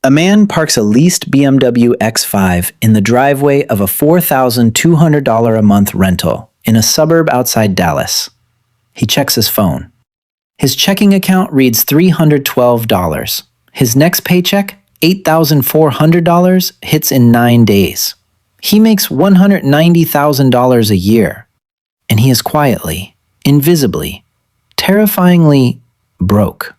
A man parks a leased BMW X5 in the driveway of a $4,200 a month rental in a suburb outside Dallas. He checks his phone. His checking account reads $312. His next paycheck, $8,400, hits in 9 days. He makes $190,000 a year. And he is quietly, invisibly, terrifyingly broke.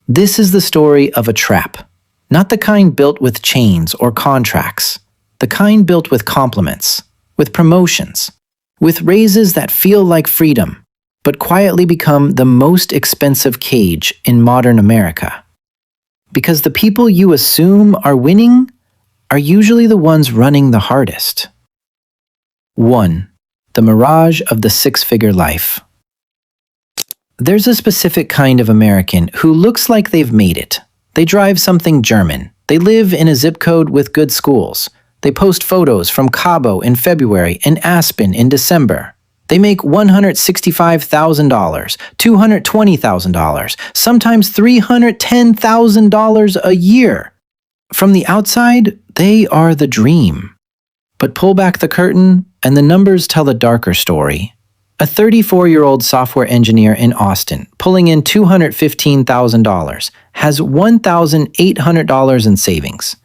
This is the story of a trap. Not the kind built with chains or contracts. The kind built with compliments, with promotions, with raises that feel like freedom, but quietly become the most expensive cage in modern America. Because the people you assume are winning are usually the ones running the hardest. 1. The mirage of the six-figure life. There's a specific kind of American who looks like they've made it. They drive something German. They live in a zip code with good schools. They post photos from Cabo in February and Aspen in December. They make $165,000, $220,000, sometimes $310,000 a year. From the outside, they are the dream. But pull back the curtain, and the numbers tell a darker story. A 34-year-old software engineer in Austin, pulling in $215,000, has $1,800 in savings.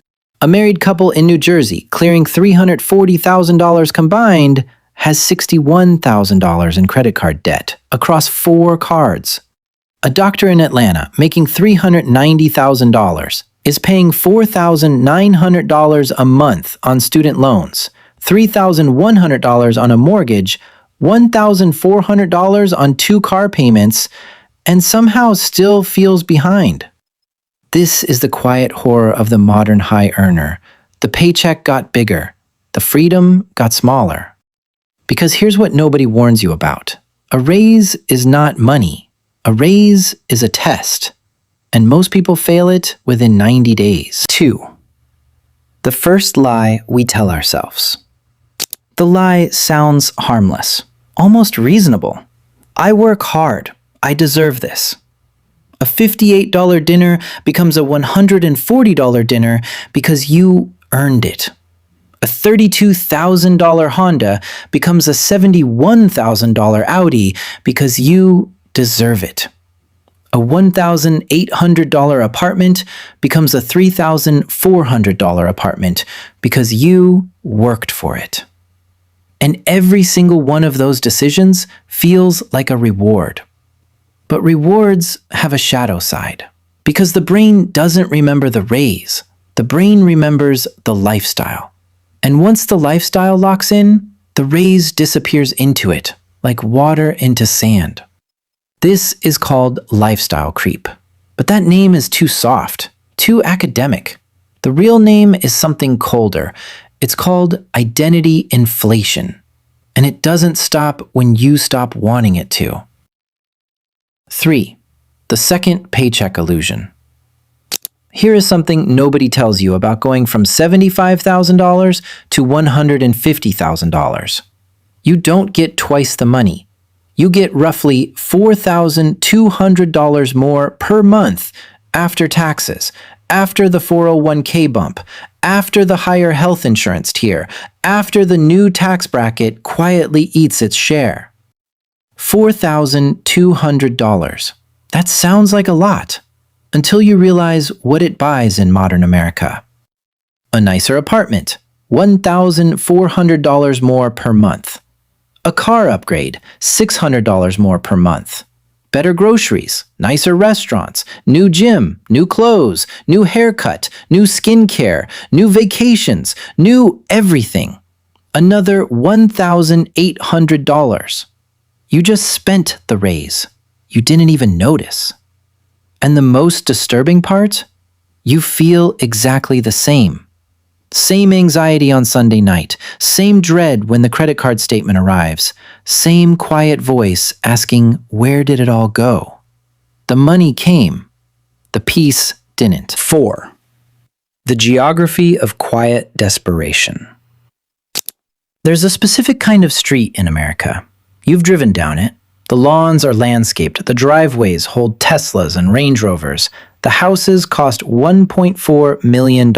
A married couple in New Jersey, clearing $340,000 combined, has $61,000 in credit card debt across 4 cards. A doctor in Atlanta, making $390,000, is paying $4,900 a month on student loans, $3,100 on a mortgage, $1,400 on 2 car payments, and somehow still feels behind. This is the quiet horror of the modern high earner. The paycheck got bigger. The freedom got smaller. Because here's what nobody warns you about. A raise is not money. A raise is a test. And most people fail it within 90 days. 2. The first lie we tell ourselves. The lie sounds harmless, almost reasonable. I work hard. I deserve this. A $58 dinner becomes a $140 dinner because you earned it. A $32,000 Honda becomes a $71,000 Audi because you deserve it. A $1,800 apartment becomes a $3,400 apartment because you worked for it. And every single one of those decisions feels like a reward. But rewards have a shadow side. Because the brain doesn't remember the raise. The brain remembers the lifestyle. And once the lifestyle locks in, the raise disappears into it, like water into sand. This is called lifestyle creep. But that name is too soft, too academic. The real name is something colder. It's called identity inflation. And it doesn't stop when you stop wanting it to. 3. The second paycheck illusion. Here is something nobody tells you about going from $75,000 to $150,000. You don't get twice the money. You get roughly $4,200 more per month after taxes, after the 401k bump, after the higher health insurance tier, after the new tax bracket quietly eats its share. $4,200. That sounds like a lot, until you realize what it buys in modern America. A nicer apartment, $1,400 more per month. A car upgrade, $600 more per month. Better groceries, nicer restaurants, new gym, new clothes, new haircut, new skincare, new vacations, new everything. Another $1,800. You just spent the raise. You didn't even notice. And the most disturbing part? You feel exactly the same. Same anxiety on Sunday night, same dread when the credit card statement arrives, same quiet voice asking, where did it all go? The money came. The peace didn't. 4. The geography of quiet desperation. There's a specific kind of street in America. You've driven down it. The lawns are landscaped, the driveways hold Teslas and Range Rovers. The houses cost $1.4 million.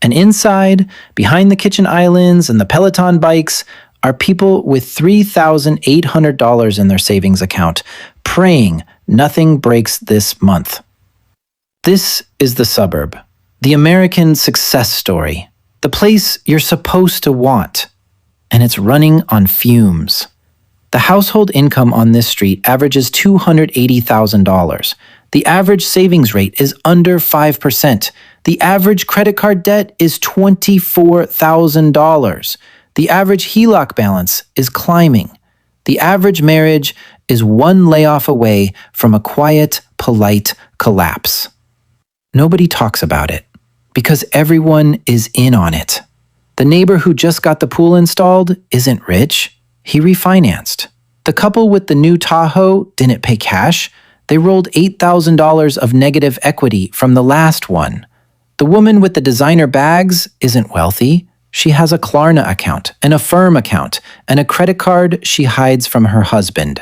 And inside, behind the kitchen islands and the Peloton bikes, are people with $3,800 in their savings account, praying nothing breaks this month. This is the suburb, the American success story, the place you're supposed to want, and it's running on fumes. The household income on this street averages $280,000. The average savings rate is under 5%. The average credit card debt is $24,000. The average HELOC balance is climbing. The average marriage is one layoff away from a quiet, polite collapse. Nobody talks about it because everyone is in on it. The neighbor who just got the pool installed isn't rich. He refinanced. The couple with the new Tahoe didn't pay cash. They rolled $8,000 of negative equity from the last one. The woman with the designer bags isn't wealthy. She has a Klarna account, and a Affirm account, and a credit card she hides from her husband.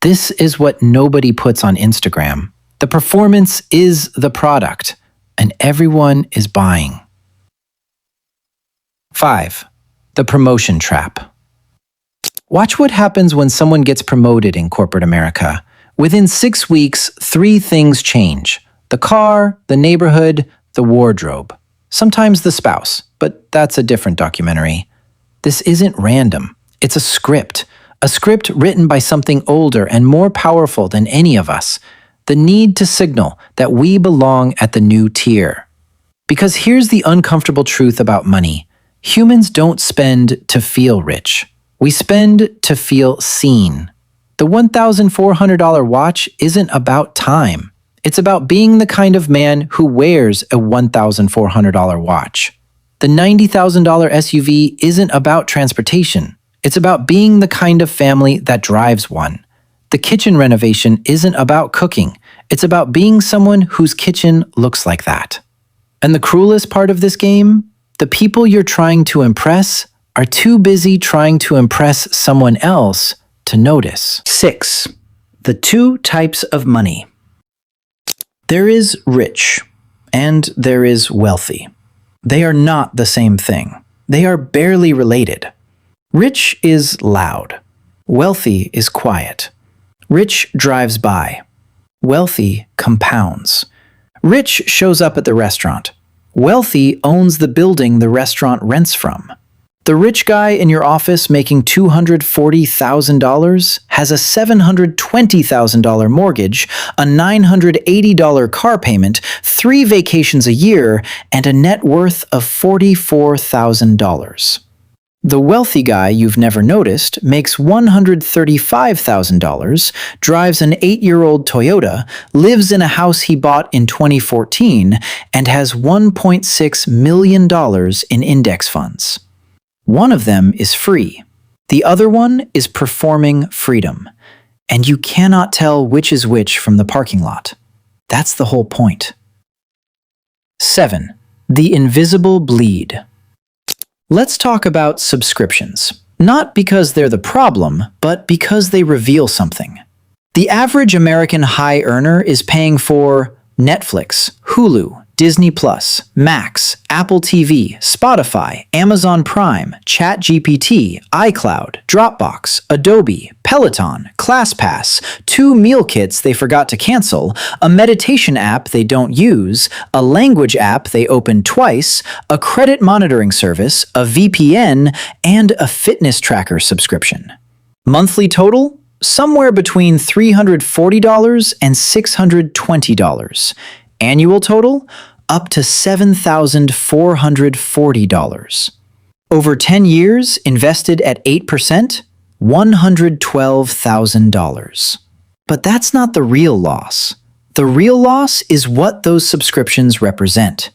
This is what nobody puts on Instagram. The performance is the product, and everyone is buying. 5. The promotion trap. Watch what happens when someone gets promoted in corporate America. Within 6 weeks, 3 things change: the car, the neighborhood, the wardrobe. Sometimes the spouse, but that's a different documentary. This isn't random. It's a script written by something older and more powerful than any of us. The need to signal that we belong at the new tier. Because here's the uncomfortable truth about money. Humans don't spend to feel rich. We spend to feel seen. The $1,400 watch isn't about time. It's about being the kind of man who wears a $1,400 watch. The $90,000 SUV isn't about transportation. It's about being the kind of family that drives one. The kitchen renovation isn't about cooking. It's about being someone whose kitchen looks like that. And the cruelest part of this game? The people you're trying to impress are too busy trying to impress someone else to notice. 6. The 2 types of money. There is rich, and there is wealthy. They are not the same thing. They are barely related. Rich is loud. Wealthy is quiet. Rich drives by. Wealthy compounds. Rich shows up at the restaurant. Wealthy owns the building the restaurant rents from. The rich guy in your office making $240,000 has a $720,000 mortgage, a $980 car payment, 3 vacations a year, and a net worth of $44,000. The wealthy guy you've never noticed makes $135,000, drives an 8-year-old Toyota, lives in a house he bought in 2014, and has $1.6 million in index funds. One of them is free. The other one is performing freedom. And you cannot tell which is which from the parking lot. That's the whole point. 7. The invisible bleed. Let's talk about subscriptions. Not because they're the problem, but because they reveal something. The average American high earner is paying for Netflix, Hulu, Disney+, Max, Apple TV, Spotify, Amazon Prime, ChatGPT, iCloud, Dropbox, Adobe, Peloton, ClassPass, 2 meal kits they forgot to cancel, a meditation app they don't use, a language app they open twice, a credit monitoring service, a VPN, and a fitness tracker subscription. Monthly total? Somewhere between $340 and $620. Annual total? Up to $7,440. Over 10 years, invested at 8%, $112,000. But that's not the real loss. The real loss is what those subscriptions represent.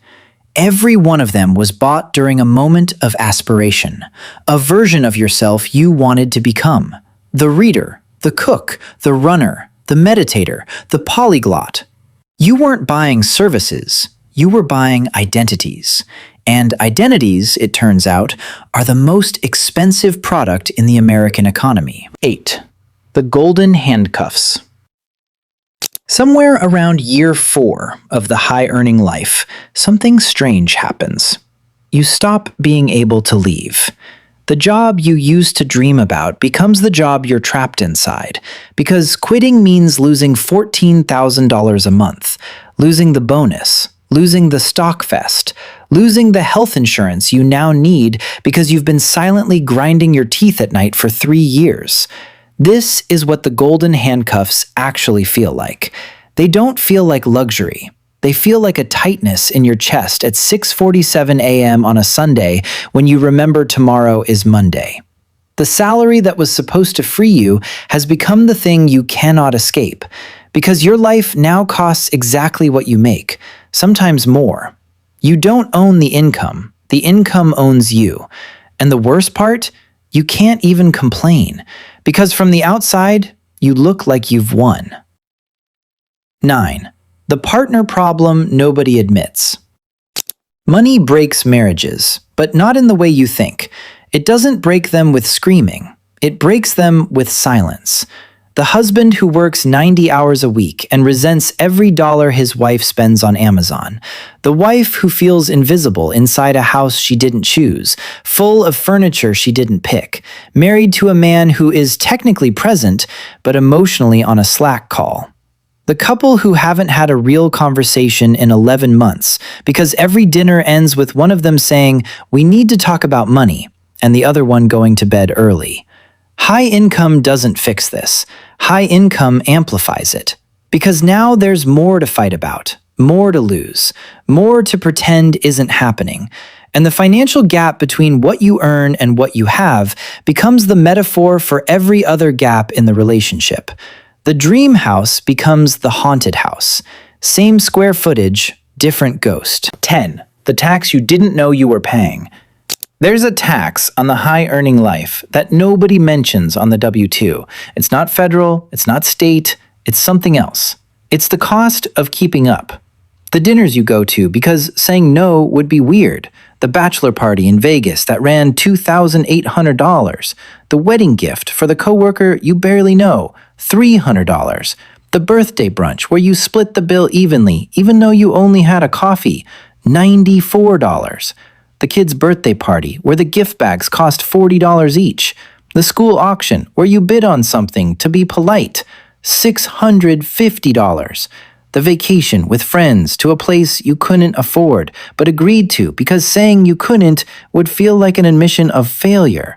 Every one of them was bought during a moment of aspiration, a version of yourself you wanted to become. The reader, the cook, the runner, the meditator, the polyglot. You weren't buying services, you were buying identities. And identities, it turns out, are the most expensive product in the American economy. 8. The Golden Handcuffs. Somewhere around year 4 of the high-earning life, something strange happens. You stop being able to leave. The job you used to dream about becomes the job you're trapped inside, because quitting means losing $14,000 a month, losing the bonus, losing the stock fest, losing the health insurance you now need because you've been silently grinding your teeth at night for 3 years. This is what the golden handcuffs actually feel like. They don't feel like luxury. They feel like a tightness in your chest at 6:47 a.m. on a Sunday when you remember tomorrow is Monday. The salary that was supposed to free you has become the thing you cannot escape, because your life now costs exactly what you make, sometimes more. You don't own the income owns you. And the worst part? You can't even complain, because from the outside, you look like you've won. 9. The partner problem nobody admits. Money breaks marriages, but not in the way you think. It doesn't break them with screaming. It breaks them with silence. The husband who works 90 hours a week and resents every dollar his wife spends on Amazon. The wife who feels invisible inside a house she didn't choose, full of furniture she didn't pick, married to a man who is technically present, but emotionally on a Slack call. The couple who haven't had a real conversation in 11 months because every dinner ends with one of them saying, "We need to talk about money," and the other one going to bed early. High income doesn't fix this. High income amplifies it. Because now there's more to fight about, more to lose, more to pretend isn't happening. And the financial gap between what you earn and what you have becomes the metaphor for every other gap in the relationship. The dream house becomes the haunted house. Same square footage, different ghost. 10. The tax you didn't know you were paying. There's a tax on the high-earning life that nobody mentions on the W-2. It's not federal, it's not state, it's something else. It's the cost of keeping up. The dinners you go to because saying no would be weird. The bachelor party in Vegas that ran $2,800. The wedding gift for the coworker you barely know, $300. The birthday brunch where you split the bill evenly even though you only had a coffee, $94. The kid's birthday party where the gift bags cost $40 each. The school auction where you bid on something to be polite, $650. The vacation with friends to a place you couldn't afford but agreed to because saying you couldn't would feel like an admission of failure.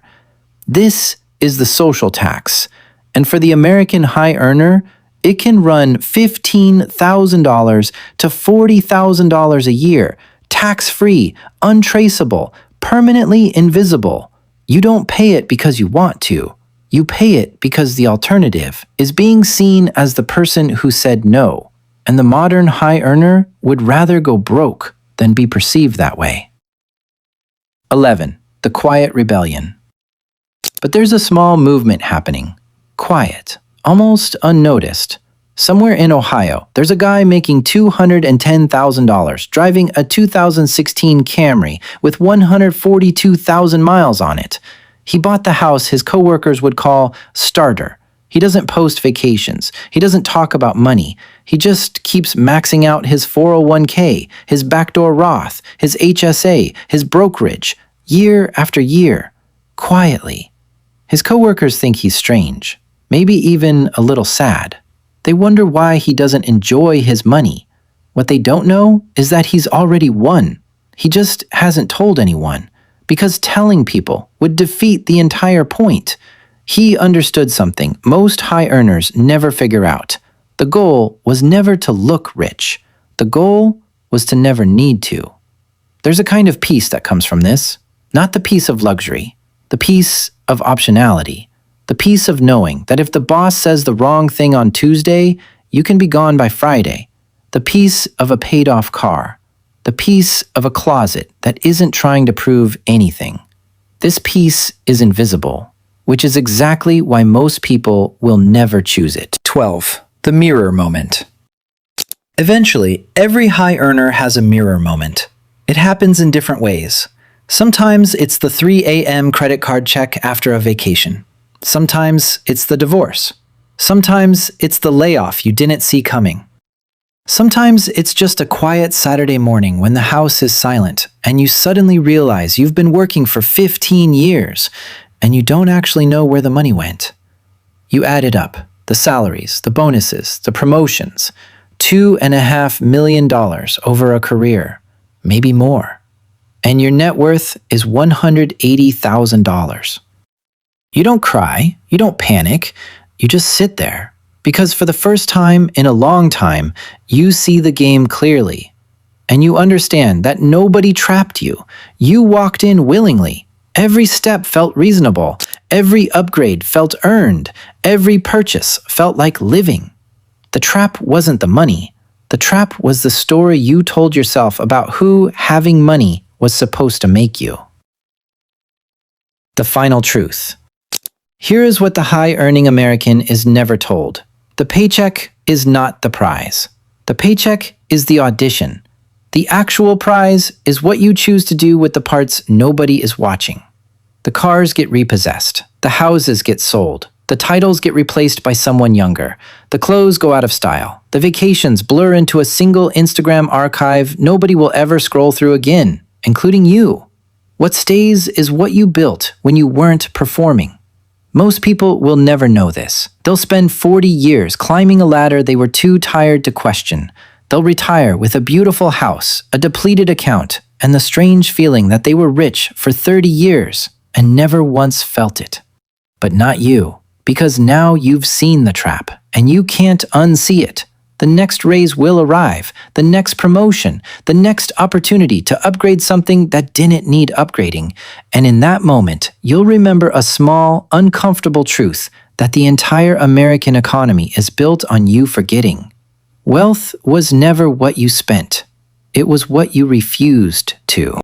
This is the social tax. And for the American high earner, it can run $15,000 to $40,000 a year, tax-free, untraceable, permanently invisible. You don't pay it because you want to. You pay it because the alternative is being seen as the person who said no. And the modern high earner would rather go broke than be perceived that way. 11. The quiet rebellion. But there's a small movement happening. Quiet, almost unnoticed. Somewhere in Ohio, there's a guy making $210,000 driving a 2016 Camry with 142,000 miles on it. He bought the house his coworkers would call starter. He doesn't post vacations. He doesn't talk about money. He just keeps maxing out his 401k, his backdoor Roth, his HSA, his brokerage, year after year, quietly. His coworkers think he's strange, maybe even a little sad. They wonder why he doesn't enjoy his money. What they don't know is that he's already won. He just hasn't told anyone, because telling people would defeat the entire point. He understood something most high earners never figure out. The goal was never to look rich. The goal was to never need to. There's a kind of peace that comes from this, not the peace of luxury, the peace of optionality, the peace of knowing that if the boss says the wrong thing on Tuesday, you can be gone by Friday, the peace of a paid-off car, the peace of a closet that isn't trying to prove anything. This peace is invisible, which is exactly why most people will never choose it. 12. The mirror moment. Eventually, every high earner has a mirror moment. It happens in different ways. Sometimes it's the 3 a.m. credit card check after a vacation. Sometimes it's the divorce. Sometimes it's the layoff you didn't see coming. Sometimes it's just a quiet Saturday morning when the house is silent and you suddenly realize you've been working for 15 years and you don't actually know where the money went. You add it up, the salaries, the bonuses, the promotions, $2.5 million over a career, maybe more. And your net worth is $180,000. You don't cry, you don't panic, you just sit there. Because for the first time in a long time, you see the game clearly. And you understand that nobody trapped you. You walked in willingly. Every step felt reasonable. Every upgrade felt earned. Every purchase felt like living. The trap wasn't the money. The trap was the story you told yourself about who having money was supposed to make you. The final truth. Here is what the high-earning American is never told. The paycheck is not the prize. The paycheck is the audition. The actual prize is what you choose to do with the parts nobody is watching. The cars get repossessed. The houses get sold. The titles get replaced by someone younger. The clothes go out of style. The vacations blur into a single Instagram archive nobody will ever scroll through again, including you. What stays is what you built when you weren't performing. Most people will never know this. They'll spend 40 years climbing a ladder they were too tired to question. They'll retire with a beautiful house, a depleted account, and the strange feeling that they were rich for 30 years and never once felt it. But not you, because now you've seen the trap, and you can't unsee it. The next raise will arrive, the next promotion, the next opportunity to upgrade something that didn't need upgrading. And in that moment, you'll remember a small, uncomfortable truth that the entire American economy is built on you forgetting. Wealth was never what you spent. It was what you refused to.